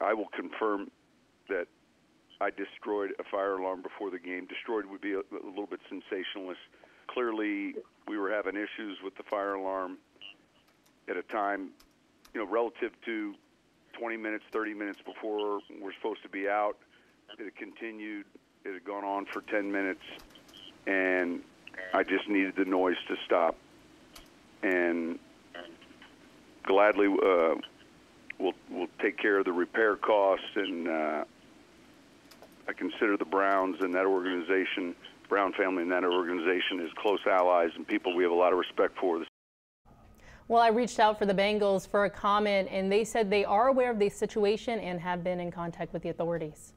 I will confirm that I destroyed a fire alarm before the game. Destroyed would be a little bit sensationalist. Clearly, we were having issues with the fire alarm at a time, relative to 20 minutes, 30 minutes before we're supposed to be out. It had continued. It had gone on for 10 minutes, and I just needed the noise to stop. And gladly, we'll take care of the repair costs, and I consider the Browns and that organization, Brown family and that organization, as close allies and people we have a lot of respect for. Well, I reached out for the Bengals for a comment, and they said they are aware of the situation and have been in contact with the authorities.